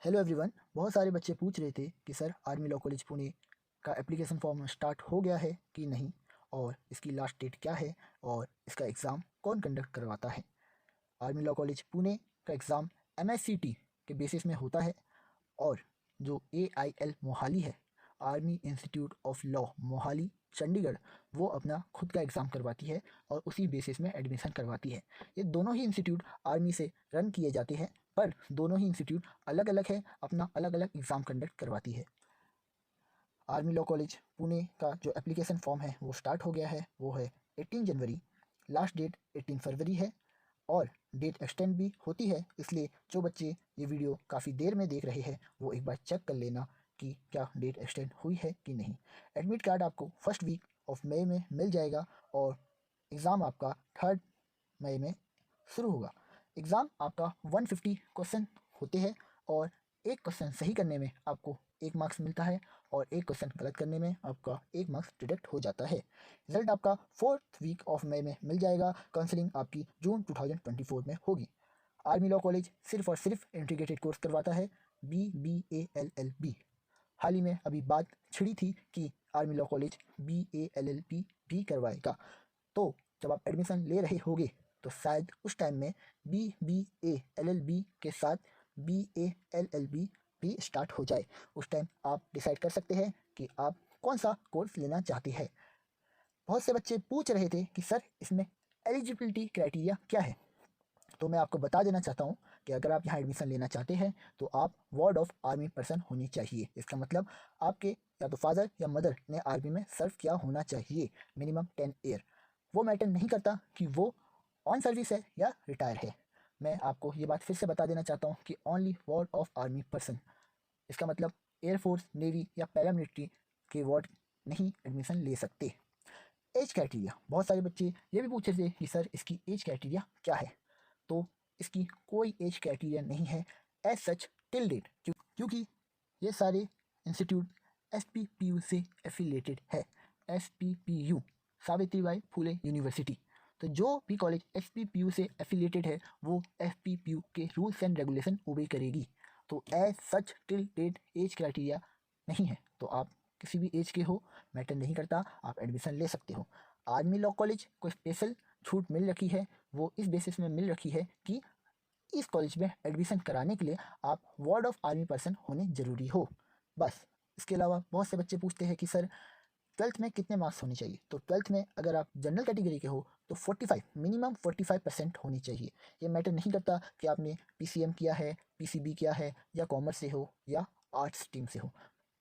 Hello everyone. बहुत सारे बच्चे पूछ रहे थे कि sir army law college Pune का एप्लीकेशन फॉर्म स्टार्ट हो गया है कि नहीं, और इसकी लास्ट डेट क्या है, और इसका एग्ज़ाम कौन कंडक्ट करवाता है। आर्मी लॉ कॉलेज पुणे का एग्ज़ाम MSCT के बेसिस में होता है, और जो AIL मोहाली है, army institute of law Mohali Chandigarh, वो अपना खुद का एग्ज़ाम करवाती है और उसी बेसिस में एडमिशन करवाती है। ये दोनों ही इंस्टीट्यूट आर्मी से रन किए जाते हैं, पर दोनों ही इंस्टीट्यूट अलग अलग है, अपना अलग अलग एग्ज़ाम कंडक्ट करवाती है। आर्मी लॉ कॉलेज पुणे का जो एप्लीकेशन फॉर्म है वो स्टार्ट हो गया है, वो है 18 जनवरी। लास्ट डेट 18 फरवरी है, और डेट एक्सटेंड भी होती है, इसलिए जो बच्चे ये वीडियो काफ़ी देर में देख रहे हैं वो एक बार चेक कर लेना कि क्या डेट एक्सटेंड हुई है कि नहीं। एडमिट कार्ड आपको फर्स्ट वीक ऑफ मई में मिल जाएगा, और एग्ज़ाम आपका 3 मई में शुरू होगा। एग्ज़ाम आपका 150 क्वेश्चन होते हैं, और एक क्वेश्चन सही करने में आपको 1 मार्क्स मिलता है, और एक क्वेश्चन गलत करने में आपका 1 मार्क्स डिडक्ट हो जाता है। रिजल्ट आपका 4th वीक ऑफ मई में मिल जाएगा। काउंसलिंग आपकी जून 2024 में होगी। आर्मी लॉ कॉलेज सिर्फ और सिर्फ इंटीग्रेटेड कोर्स करवाता है, BBALLB। हाल ही में अभी बात छिड़ी थी कि आर्मी लॉ कॉलेज BALLB भी करवाएगा, तो जब आप एडमिशन ले रहे होगे तो शायद उस टाइम में BBALLB के साथ BALLB भी स्टार्ट हो जाए। उस टाइम आप डिसाइड कर सकते हैं कि आप कौन सा कोर्स लेना चाहते हैं। बहुत से बच्चे पूछ रहे थे कि सर इसमें एलिजिबिलिटी क्राइटेरिया क्या है, तो मैं आपको बता देना चाहता हूँ कि अगर आप यहाँ एडमिशन लेना चाहते हैं तो आप वार्ड ऑफ आर्मी पर्सन होनी चाहिए। इसका मतलब आपके या तो फादर या मदर ने आर्मी में सर्व किया होना चाहिए, मिनिमम 10 ईयर। वो मैटर नहीं करता कि वो ऑन सर्विस है या रिटायर है। मैं आपको ये बात फिर से बता देना चाहता हूँ कि only ward of army person, इसका मतलब एयरफोर्स, नेवी या पैरामिलिट्री के वार्ड नहीं एडमिशन ले सकते। एज क्राइटेरिया, बहुत सारे बच्चे ये भी पूछ रहे थे कि सर इसकी एज क्राइटेरिया क्या है, तो इसकी कोई एज क्राइटेरिया नहीं है एज सच टिल डेट, क्योंकि ये सारे इंस्टीट्यूट SPPU से एफिलेटेड है। SPPU, Savitribai Phule university. तो जो भी कॉलेज SPPU से एफिलेटेड है वो FPPU के रूल्स एंड रेगुलेशन ओबे करेगी। तो as such till date age criteria नहीं है, तो आप किसी भी एज के हो, मैटर नहीं करता, आप एडमिशन ले सकते हो। आर्मी लॉ कॉलेज को स्पेशल छूट मिल रखी है, वो इस बेसिस में मिल रखी है कि इस कॉलेज में एडमिशन कराने के लिए आप वार्ड ऑफ आर्मी पर्सन होने ज़रूरी हो, बस। इसके अलावा बहुत से बच्चे पूछते हैं कि सर 12th में कितने मार्क्स होने चाहिए, तो 12th में अगर आप जनरल कैटेगरी के हो तो 45, मिनिमम 45% होनी चाहिए। ये मैटर नहीं करता कि आपने PCM किया है, PCB किया है, या कॉमर्स से हो या आर्ट्स स्ट्रीम से हो,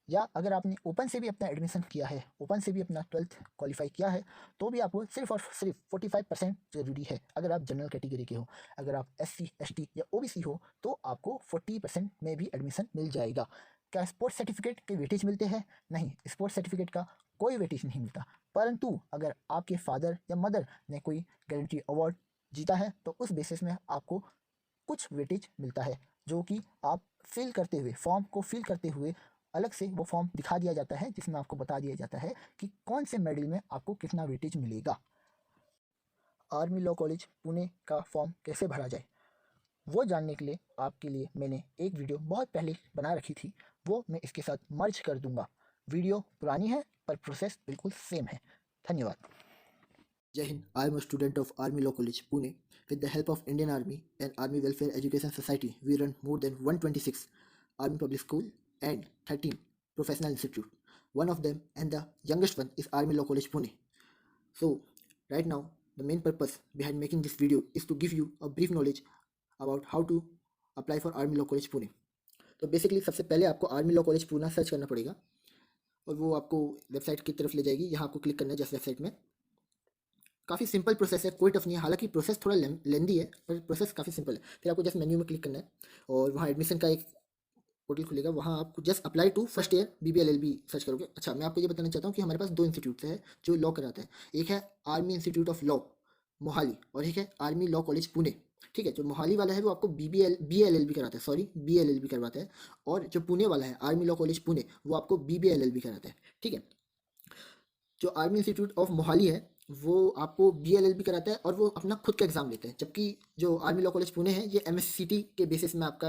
या अगर आपने ओपन से भी अपना एडमिशन किया है, ओपन से भी अपना 12th क्वालिफाई किया है, तो भी आपको सिर्फ और सिर्फ 45% ज़रूरी है अगर आप जनरल कैटेगरी के हो। अगर आप SC ST या OBC हो तो आपको 40% में भी एडमिशन मिल जाएगा। क्या स्पोर्ट्स सर्टिफिकेट के वेटेज मिलते हैं? नहीं, स्पोर्ट्स सर्टिफिकेट का कोई वेटेज नहीं मिलता, परंतु अगर आपके फादर या मदर ने कोई गैलेंट्री अवार्ड जीता है तो उस बेसिस में आपको कुछ वेटेज मिलता है, जो कि आप फिल करते हुए, फॉर्म को फिल करते हुए अलग से वो फॉर्म दिखा दिया जाता है, जिसमें आपको बता दिया जाता है कि कौन से मेडल में आपको कितना वेटेज मिलेगा। आर्मी लॉ कॉलेज पुणे का फॉर्म कैसे भरा जाए, वो जानने के लिए आपके लिए मैंने एक वीडियो बहुत पहले बना रखी थी, वो मैं इसके साथ मर्ज कर दूंगा। वीडियो पुरानी है पर प्रोसेस बिल्कुल सेम है। धन्यवाद। Jai Hind, I am a student of Army Law College, Pune. With the help of Indian Army and Army Welfare Education Society, we run more than 126 Army Public School and 13 professional institute. One of them and the youngest one is Army Law College, Pune. So, right now, the main purpose behind making this video is to give you a brief knowledge about how to apply for Army Law College, Pune. तो basically सबसे पहले आपको army law college Poona search करना पड़ेगा, और वो आपको website की तरफ ले जाएगी। यहाँ आपको क्लिक करना है जिस वेबसाइट में। काफ़ी सिंपल प्रोसेस है, कोई टफ नहीं है, हालांकि प्रोसेस थोड़ा लेंदी है पर प्रोसेस काफ़ी सिंपल है। फिर आपको जस्ट मेन्यू में क्लिक करना है और वहाँ एडमिशन का एक पोर्टल खुलेगा, वहाँ आपको just apply to first year BBLLB search करोगे। अच्छा, मैं आपको ये बताना चाहता हूँ कि हमारे पास 2 इंस्टीट्यूट है जो लॉ कराता है। एक है army institute of law Mohali, और एक है आर्मी लॉ कॉलेज पुणे। ठीक है, जो मोहाली वाला है वो आपको BLLB कराता है, सॉरी BLLB करवाता है, और जो पुणे वाला है आर्मी लॉ कॉलेज पुणे वो आपको BBLLB कराता है। ठीक है, जो आर्मी इंस्टीट्यूट ऑफ मोहाली है वो आपको BLLB कराता है और वो अपना खुद का एग्ज़ाम लेते हैं, जबकि जो आर्मी लॉ कॉलेज पुणे है ये MSCT के बेसिस में आपका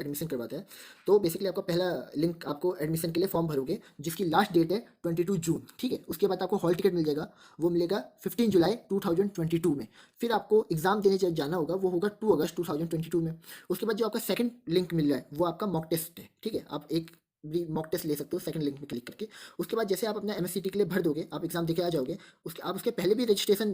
एडमिशन करवाता है। तो बेसिकली आपका पहला लिंक आपको एडमिशन के लिए फॉर्म भरोगे जिसकी लास्ट डेट है 22 जून, ठीक है। उसके बाद आपको हॉल टिकट मिल जाएगा, वो मिलेगा 15 जुलाई 2022 में। फिर आपको एग्ज़ाम देने जब जाना होगा वो होगा 2 अगस्त 2022 में। उसके बाद जो आपका सेकंड लिंक मिल रहा है वो आपका मॉक टेस्ट है, ठीक है। आप एक भी मॉक टेस्ट ले सकते हो सेकंड लिंक में क्लिक करके। उसके बाद जैसे आप अपना MSCT के लिए भर दोगे, आप एग्ज़ाम देके आ जाओगे, उसके आप उसके पहले भी रजिस्ट्रेशन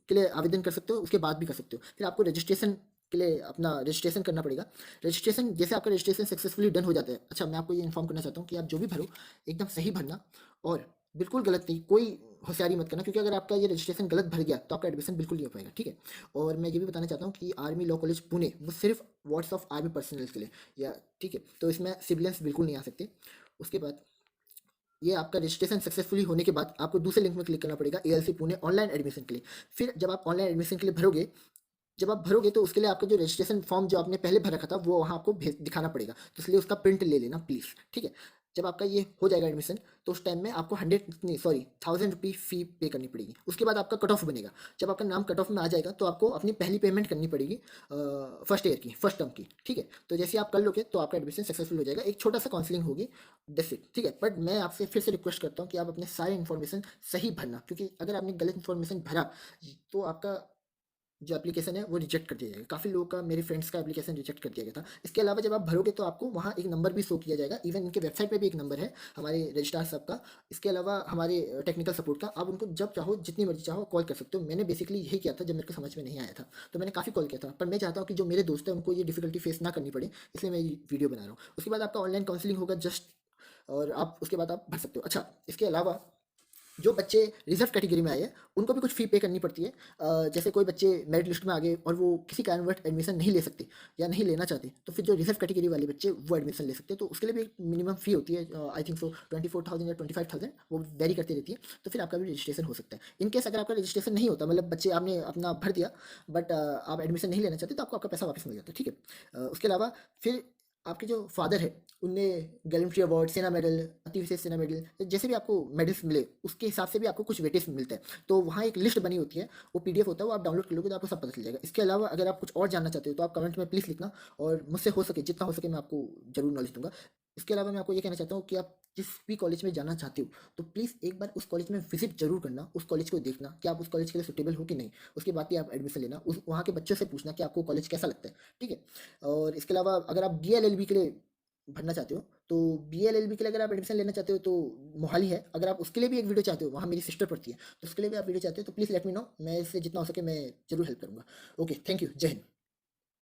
के लिए आवेदन कर सकते हो, उसके बाद भी कर सकते हो। फिर आपको रजिस्ट्रेशन के लिए अपना रजिस्ट्रेशन करना पड़ेगा। रजिस्ट्रेशन जैसे आपका रजिस्ट्रेशन सक्सेसफुली डन हो जाता है, अच्छा मैं आपको ये इन्फॉर्म करना चाहता हूँ कि आप जो भी भरो एकदम सही भरना और बिल्कुल गलत नहीं, कोई होशियारी मत करना, क्योंकि अगर आपका ये रजिस्ट्रेशन गलत भर गया तो आपका एडमिशन बिल्कुल नहीं हो पाएगा, ठीक है। और मैं ये भी बताना चाहता हूँ कि आर्मी लॉ कॉलेज पुणे वो सिर्फ वार्ड्स ऑफ आर्मी पर्सनल्स के लिए, या ठीक है, तो इसमें सिविलियंस बिल्कुल नहीं आ सकते। उसके बाद ये आपका रजिस्ट्रेशन सक्सेसफुली होने के बाद आपको दूसरे लिंक में क्लिक करना पड़ेगा ALC पुणे ऑनलाइन एडमिशन के लिए। फिर जब आप ऑनलाइन एडमिशन के लिए भरोगे, जब आप भरोगे तो उसके लिए आपका जो रजिस्ट्रेशन फॉर्म जो आपने पहले भर रखा था वो वहाँ आपको भेज दिखाना पड़ेगा, तो इसलिए उसका प्रिंट ले लेना प्लीज़, ठीक है। जब आपका ये हो जाएगा एडमिशन तो उस टाइम में आपको 100 नहीं सॉरी 1000 रुपी फ़ी पे करनी पड़ेगी। उसके बाद आपका कट ऑफ बनेगा। जब आपका नाम कट ऑफ में आ जाएगा तो आपको अपनी पहली पेमेंट करनी पड़ेगी फर्स्ट ईयर की, फर्स्ट टर्म की, ठीक है। तो जैसे आप कर लोगे तो आपका एडमिशन सक्सेसफुल हो जाएगा। एक छोटा सा काउंसलिंग होगी, दैट्स इट, ठीक है। बट मैं आपसे फिर से रिक्वेस्ट करता हूँ कि आप अपने सारे इन्फॉर्मेशन सही भरना, क्योंकि अगर आपने गलत इन्फॉर्मेशन भरा तो आपका जो एप्लीकेशन है वो रिजेक्ट कर दिया जाएगा। काफ़ी लोगों का, मेरे फ्रेंड्स का एप्लीकेशन रिजेक्ट कर दिया गया था। इसके अलावा जब आप भरोगे तो आपको वहाँ एक नंबर भी शो किया जाएगा, इवन इनके वेबसाइट पे भी एक नंबर है हमारे रजिस्ट्रार साहब का। इसके अलावा हमारे टेक्निकल सपोर्ट का, आप उनको जब चाहो जितनी मर्जी चाहो कॉल कर सकते हो। मैंने बेसिकली यही किया था जब मेरे को समझ में नहीं आया था, तो मैंने काफ़ी कॉल किया था। पर मैं चाहता हूँ कि जो मेरे दोस्त हैं उनको ये डिफिकल्टी फेस ना करनी पड़े, इसलिए मैं ये वीडियो बना रहा हूँ। उसके बाद आपका ऑनलाइन काउंसलिंग होगा जस्ट, और आप उसके बाद आप भर सकते हो। अच्छा, इसके अलावा जो बच्चे रिजर्व कैटेगरी में आए हैं उनको भी कुछ फ़ी पे करनी पड़ती है। जैसे कोई बच्चे मेरिट लिस्ट में आ गए और वो किसी कारणवश एडमिशन नहीं ले सकते या नहीं लेना चाहते, तो फिर जो रिजर्व कैटेगरी वाले बच्चे वो एडमिशन ले सकते हैं। तो उसके लिए भी एक मिनिमम फ़ी होती है, आई थिंक सो 24,000 या 25,000, वो वेरी करती रहती है। तो फिर आपका भी रजिस्ट्रेशन हो सकता है। इन केस अगर आपका रजिस्ट्रेशन नहीं होता, मतलब बच्चे आपने अपना भर दिया बट आप एडमिशन नहीं लेना चाहते, तो आपको आपका पैसा वापस मिल जाता है, ठीक है। उसके अलावा फिर आपके जो फादर है उनने गैलेंट्री अवार्ड, सेना मेडल, अति विशेष सेना मेडल, जैसे भी आपको मेडल्स मिले उसके हिसाब से भी आपको कुछ वेटेज मिलता है। तो वहाँ एक लिस्ट बनी होती है, वो PDF होता है, वो आप डाउनलोड कर लोगे तो आपको सब पता चल जाएगा। इसके अलावा अगर आप कुछ और जानना चाहते हो तो आप कमेंट में प्लीज़ लिखना, और मुझसे हो सके जितना हो सके मैं आपको ज़रूर नॉलेज दूंगा। इसके अलावा मैं आपको ये कहना चाहता हूँ कि आप जिस भी कॉलेज में जाना चाहते हो तो प्लीज़ एक बार उस कॉलेज में विजिट जरूर करना, उस कॉलेज को देखना कि आप उस कॉलेज के लिए सुटेबल हो कि नहीं। उसके बाद ही आप एडमिशन लेना, उस वहाँ के बच्चों से पूछना कि आपको कॉलेज कैसा लगता है, ठीक है। और इसके अलावा अगर आप BLLB के लिए भरना चाहते हो तो BLLB के लिए अगर आप एडमिशन लेना चाहते हो तो मोहाली है। अगर आप उसके लिए भी एक वीडियो चाहते हो, वहाँ मेरी सिस्टर पढ़ती है, तो उसके लिए भी आप वीडियो चाहते हो तो प्लीज़ लेट मी नो, मैं इससे जितना हो सके मैं ज़रूर हेल्प करूँगा। ओके, थैंक यू, जय हिंद।